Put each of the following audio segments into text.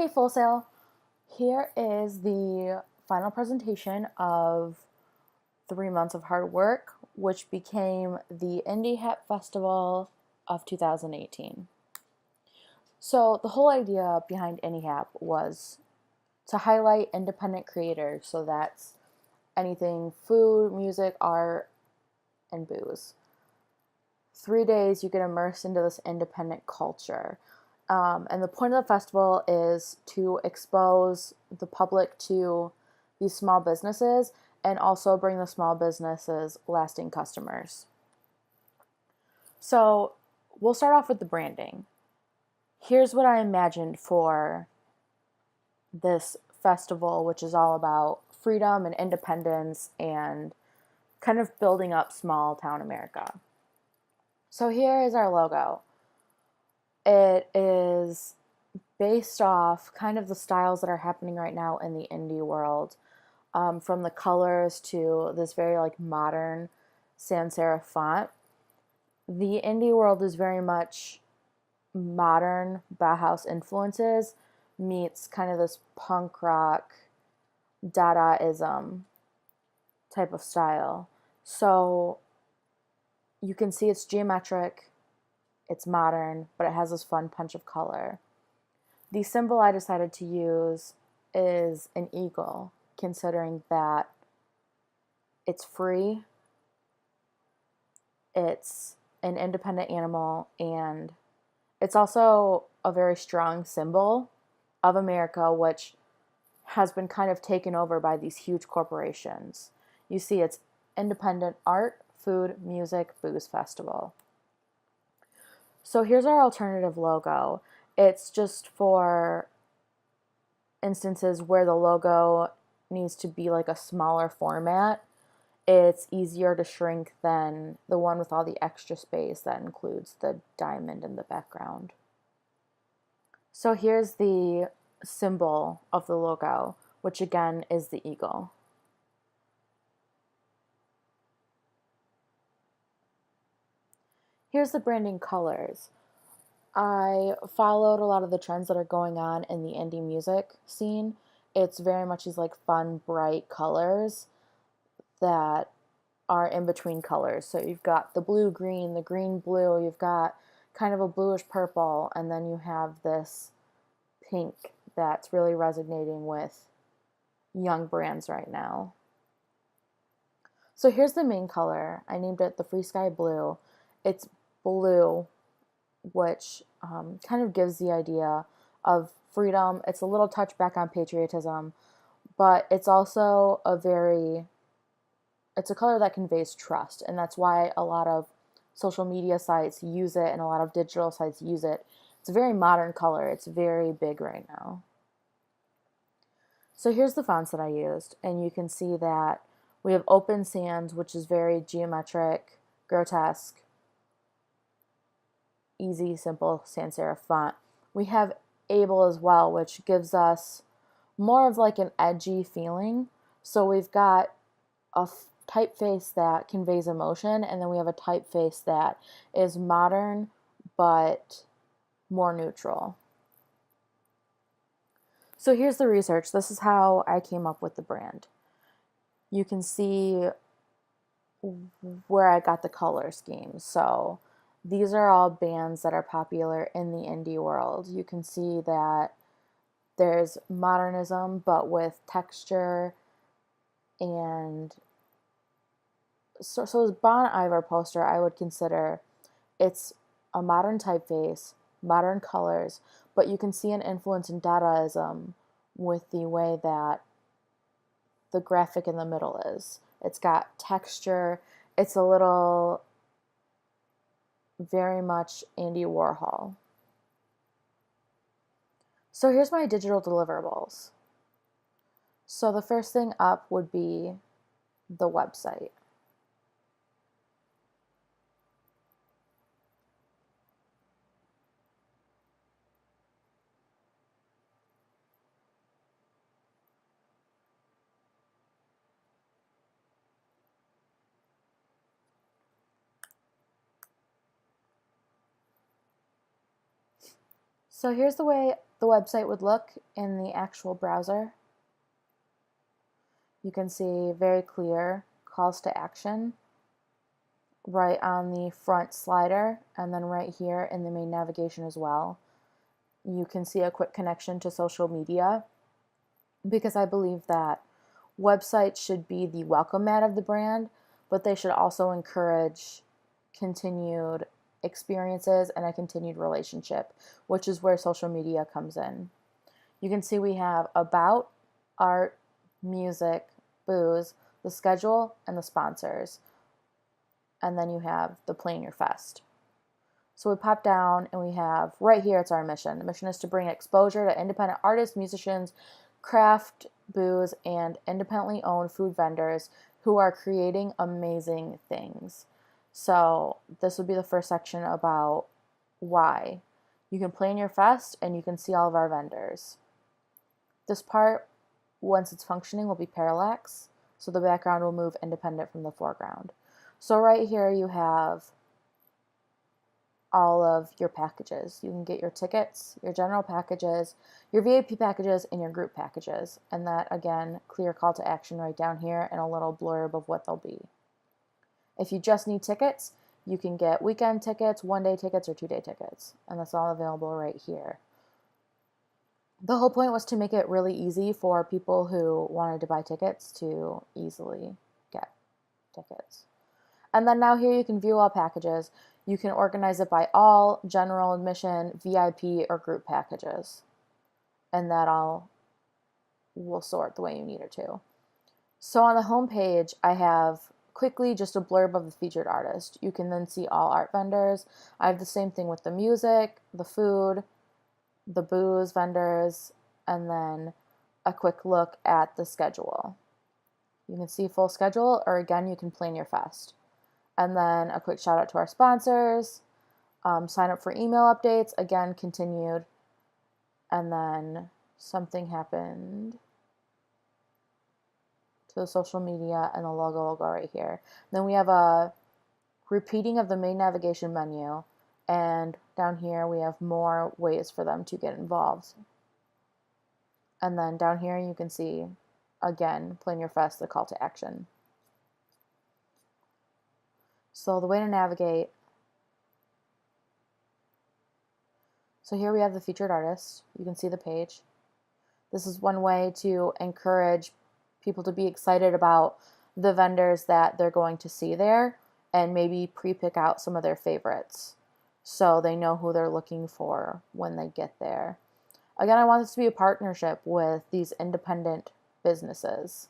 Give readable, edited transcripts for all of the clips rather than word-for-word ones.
Hey, Full Sail. Here is the final presentation of 3 months of hard work, which became the Indie Hat Festival of 2018. So, the whole idea behind Indie Hat was to highlight independent creators. So, that's anything food, music, art, and booze. 3 days you get immersed into this independent culture. And the point of the festival is to expose the public to these small businesses and also bring the small businesses lasting customers. So we'll start off with the branding. Here's what I imagined for this festival, which is all about freedom and independence and kind of building up small town America. So here is our logo. It is based off kind of the styles that are happening right now in the indie world, from the colors to this very like modern sans serif font. The indie world is very much modern Bauhaus influences meets kind of this punk rock Dadaism type of style. So you can see it's geometric, it's modern, but it has this fun punch of color. The symbol I decided to use is an eagle, considering that it's free, it's an independent animal, and it's also a very strong symbol of America, which has been kind of taken over by these huge corporations. You see, it's independent art, food, music, booze festival. So here's our alternative logo. It's just for instances where the logo needs to be like a smaller format. It's easier to shrink than the one with all the extra space that includes the diamond in the background. So here's the symbol of the logo, which again is the eagle. Here's the branding colors. I followed a lot of the trends that are going on in the indie music scene. It's very much these like fun, bright colors that are in between colors. So you've got the blue green, the green blue, you've got kind of a bluish purple, and then you have this pink that's really resonating with young brands right now. So here's the main color. I named it the Free Sky Blue. It's blue, which kind of gives the idea of freedom. It's a little touch back on patriotism, but it's also it's a color that conveys trust, and that's why a lot of social media sites use it and a lot of digital sites use it. It's a very modern color. It's very big right now. So here's the fonts that I used, and you can see that we have Open Sans, which is very geometric, grotesque, easy, simple sans serif font. We have Able as well, which gives us more of like an edgy feeling. So we've got a typeface that conveys emotion, and then we have a typeface that is modern but more neutral. So here's the research. This is how I came up with the brand. You can see where I got the color scheme. So these are all bands that are popular in the indie world. You can see that there's modernism, but with texture, and so this Bon Iver poster, I would consider it's a modern typeface, modern colors, but you can see an influence in Dadaism with the way that the graphic in the middle is. It's got texture. It's a little very much Andy Warhol. So here's my digital deliverables. So the first thing up would be the website. So here's the way the website would look in the actual browser. You can see very clear calls to action right on the front slider, and then right here in the main navigation as well. You can see a quick connection to social media, because I believe that websites should be the welcome mat of the brand, but they should also encourage continued experiences and a continued relationship, which is where social media comes in. You can see we have about, art, music, booze, the schedule, and the sponsors. And then you have the Plan Your Fest. So we pop down and we have, right here, it's our mission. The mission is to bring exposure to independent artists, musicians, craft, booze, and independently owned food vendors who are creating amazing things. So this would be the first section about why. You can plan your fest and you can see all of our vendors. This part, once it's functioning, will be parallax, so the background will move independent from the foreground. So right here you have all of your packages. You can get your tickets, your general packages, your VIP packages, and your group packages. And that, again, clear call to action right down here and a little blurb of what they'll be. If you just need tickets, you can get weekend tickets, 1-day tickets, or 2-day tickets. And that's all available right here. The whole point was to make it really easy for people who wanted to buy tickets to easily get tickets. And then now here you can view all packages. You can organize it by all, general admission, VIP, or group packages. And that all will sort the way you need it to. So on the home page, I have quickly just a blurb of the featured artist. You can then see all art vendors. I have the same thing with the music, the food, the booze vendors, and then a quick look at the schedule. You can see full schedule, or again, you can plan your fest. And then a quick shout out to our sponsors, sign up for email updates, again, continued. And then something happened to the social media, and the logo will go right here. Then we have a repeating of the main navigation menu, and down here we have more ways for them to get involved. And then down here you can see, again, Plan Your Fest, the call to action. So the way to navigate, so here we have the featured artist. You can see the page. This is one way to encourage people to be excited about the vendors that they're going to see there, and maybe pre-pick out some of their favorites so they know who they're looking for when they get there. Again, I want this to be a partnership with these independent businesses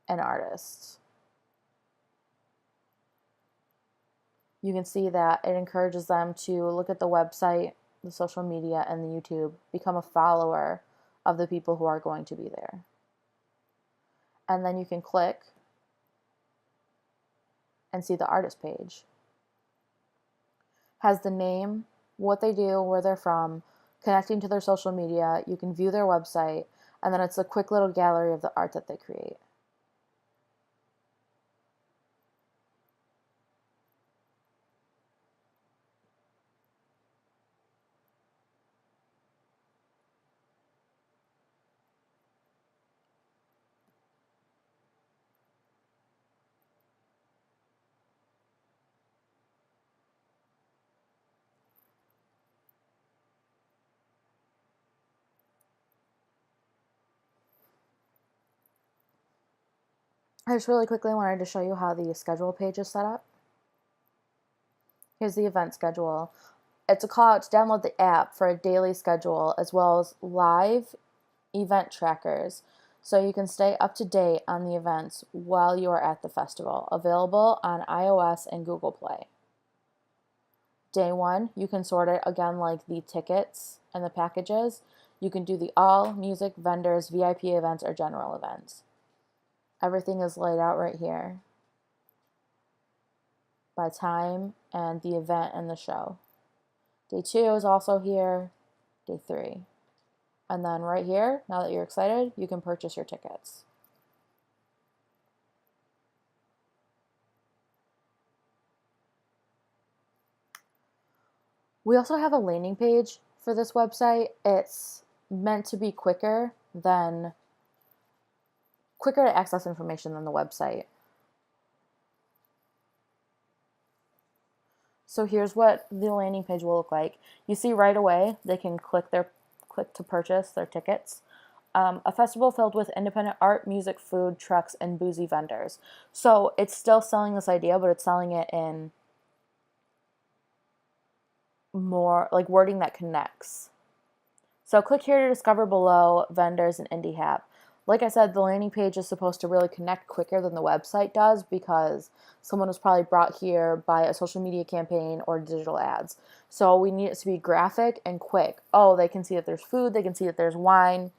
and artists. You can see that it encourages them to look at the website, the social media, and the YouTube, become a follower of the people who are going to be there. And then you can click and see the artist page. Has the name, what they do, where they're from, connecting to their social media. You can view their website, and then it's a quick little gallery of the art that they create. I just really quickly wanted to show you how the schedule page is set up. Here's the event schedule. It's a call out to download the app for a daily schedule, as well as live event trackers, so you can stay up to date on the events while you are at the festival. Available on iOS and Google Play. Day 1, you can sort it again like the tickets and the packages. You can do the all, music, vendors, VIP events, or general events. Everything is laid out right here by time and the event and the show. Day 2 is also here, day 3. And then right here, now that you're excited, you can purchase your tickets. We also have a landing page for this website. It's meant to be quicker to access information than the website. So here's what the landing page will look like. You see right away they can click to purchase their tickets. A festival filled with independent art, music, food, trucks, and boozy vendors. So it's still selling this idea, but it's selling it in more like wording that connects. So click here to discover below vendors and indie hap. Like I said, the landing page is supposed to really connect quicker than the website does because someone was probably brought here by a social media campaign or digital ads. So we need it to be graphic and quick. Oh, they can see that there's food, they can see that there's wine,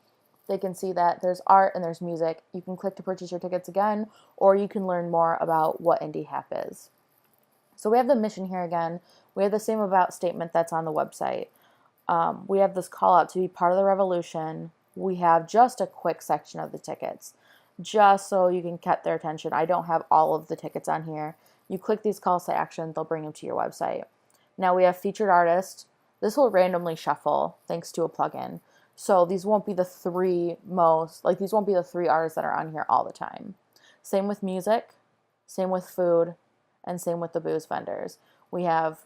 they can see that there's art and there's music. You can click to purchase your tickets again, or you can learn more about what indie hap is. So we have the mission here again. We have the same about statement that's on the website. We have this call out to be part of the revolution. We have just a quick section of the tickets, just so you can get their attention. I don't have all of the tickets on here. You click these calls to action, they'll bring them to your website. Now we have featured artists. This will randomly shuffle thanks to a plugin. So these won't be the three artists that are on here all the time. Same with music, same with food, and same with the booze vendors. We have,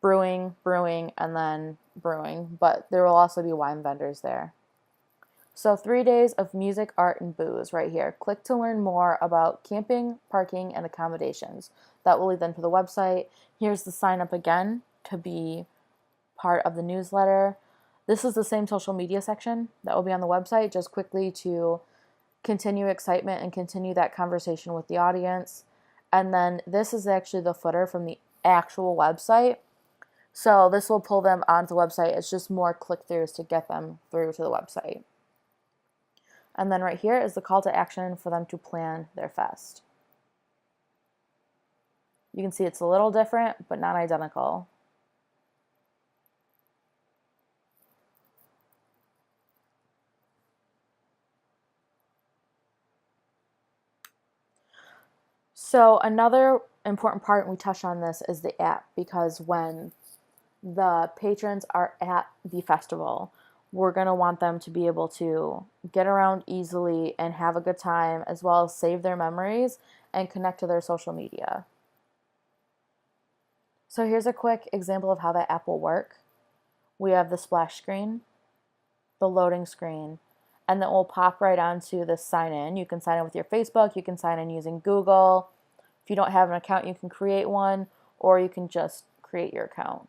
brewing, and then brewing, but there will also be wine vendors there. So 3 days of music, art, and booze right here. Click to learn more about camping, parking, and accommodations. That will lead them to the website. Here's the sign up again to be part of the newsletter. This is the same social media section that will be on the website, just quickly to continue excitement and continue that conversation with the audience. And then this is actually the footer from the actual website. So this will pull them onto the website. It's just more click-throughs to get them through to the website. And then right here is the call to action for them to plan their fest. You can see it's a little different, but not identical. So another important part, and we touched on this, is the app, because when the patrons are at the festival, we're going to want them to be able to get around easily and have a good time, as well as save their memories and connect to their social media. So here's a quick example of how that app will work. We have the splash screen, the loading screen, and then we'll pop right onto the sign in. You can sign in with your Facebook, you can sign in using Google. If you don't have an account, you can create one, or you can just create your account.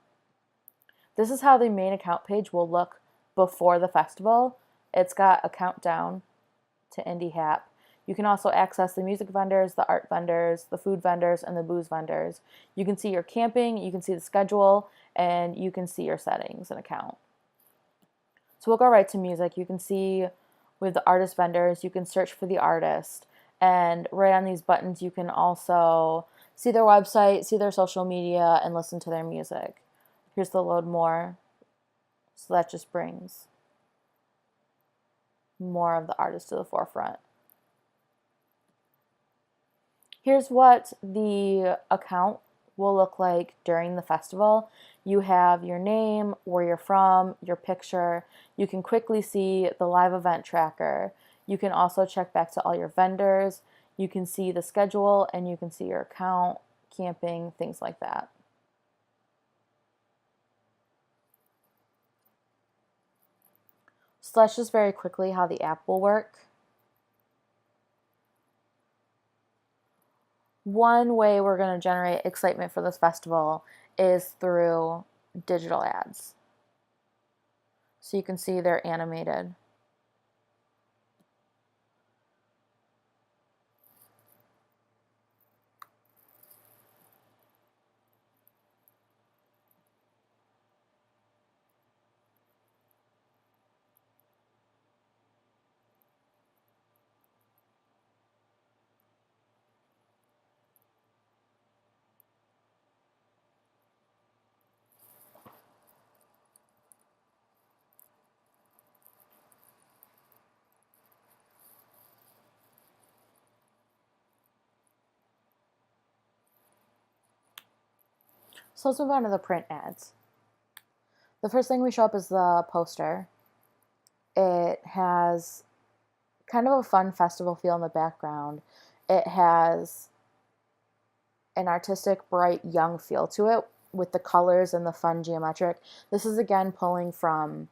This is how the main account page will look before the festival. It's got a countdown to indie hap. You can also access the music vendors, the art vendors, the food vendors, and the booze vendors. You can see your camping, you can see the schedule, and you can see your settings and account. So we'll go right to music. You can see with the artist vendors, you can search for the artist. And right on these buttons, you can also see their website, see their social media, and listen to their music. Here's the load more. So that just brings more of the artist to the forefront. Here's what the account will look like during the festival. You have your name, where you're from, your picture. You can quickly see the live event tracker. You can also check back to all your vendors. You can see the schedule, and you can see your account, camping, things like that. So that's just very quickly how the app will work. One way we're going to generate excitement for this festival is through digital ads. So you can see they're animated. So let's move on to the print ads. The first thing we show up is the poster. It has kind of a fun festival feel in the background. It has an artistic, bright, young feel to it with the colors and the fun geometric. This is again pulling from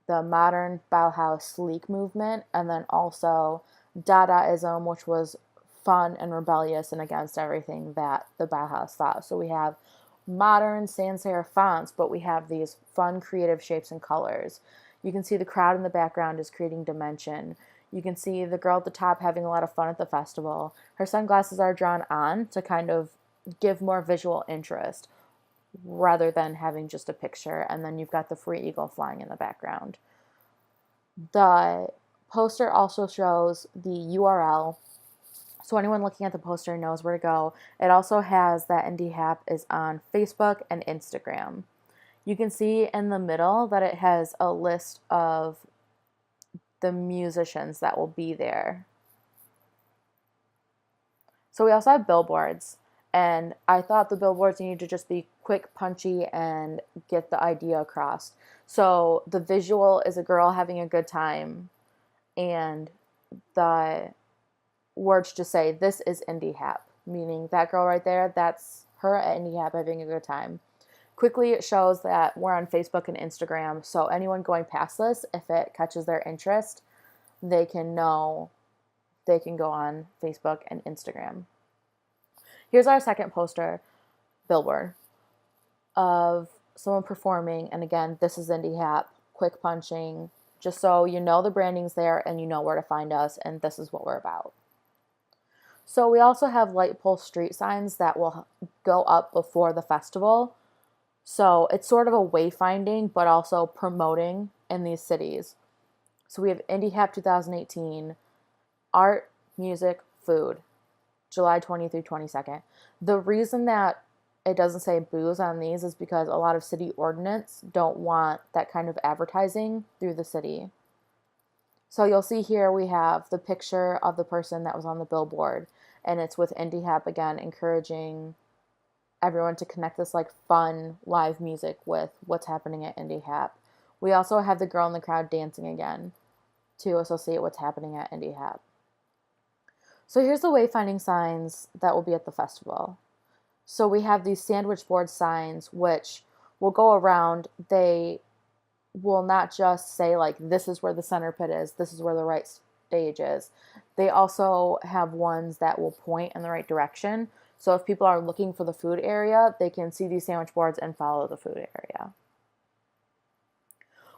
the modern Bauhaus sleek movement, and then also Dadaism, which was fun and rebellious and against everything that the Bauhaus thought. So we have modern sans serif fonts, but we have these fun, creative shapes and colors. You can see the crowd in the background is creating dimension. You can see the girl at the top having a lot of fun at the festival. Her sunglasses are drawn on to kind of give more visual interest rather than having just a picture. And then you've got the free eagle flying in the background. The poster also shows the URL, so anyone looking at the poster knows where to go. It also has that Indie Hap is on Facebook and Instagram. You can see in the middle that it has a list of the musicians that will be there. So we also have billboards, and I thought the billboards needed to just be quick, punchy, and get the idea across. So the visual is a girl having a good time, and the words just say, "This is Indie Hap," meaning that girl right there, that's her at Indie Hap having a good time. Quickly, it shows that we're on Facebook and Instagram, so anyone going past this, if it catches their interest, they can know they can go on Facebook and Instagram. Here's our second poster, billboard, of someone performing, and again, this is Indie Hap, quick punching, just so you know the branding's there and you know where to find us, and this is what we're about. So we also have light pole street signs that will go up before the festival. So it's sort of a wayfinding, but also promoting in these cities. So we have Indie Hap 2018, art, music, food, July 20th through 22nd. The reason that it doesn't say booze on these is because a lot of city ordinance don't want that kind of advertising through the city. So you'll see here we have the picture of the person that was on the billboard, and it's with Indie Hap again, encouraging everyone to connect this like fun live music with what's happening at Indie Hap. We also have the girl in the crowd dancing again to associate what's happening at Indie Hap. So here's the wayfinding signs that will be at the festival. So we have these sandwich board signs which will go around. They will not just say like, this is where the center pit is, this is where the right stage is. They also have ones that will point in the right direction. So if people are looking for the food area, they can see these sandwich boards and follow the food area.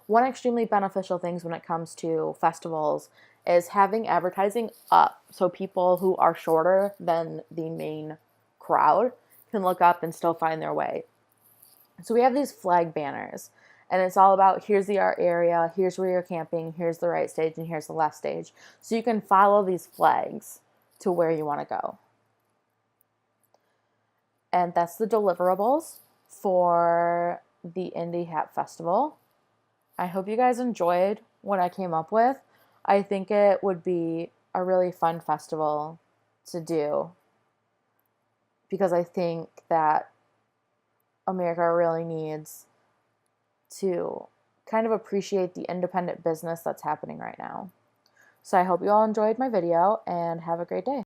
One extremely beneficial thing when it comes to festivals is having advertising up so people who are shorter than the main crowd can look up and still find their way. So we have these flag banners, and it's all about here's the art area, here's where you're camping, here's the right stage, and here's the left stage. So you can follow these flags to where you want to go. And that's the deliverables for the Indie Hap Festival. I hope you guys enjoyed what I came up with. I think it would be a really fun festival to do because I think that America really needs to kind of appreciate the independent business that's happening right now. So I hope you all enjoyed my video and have a great day.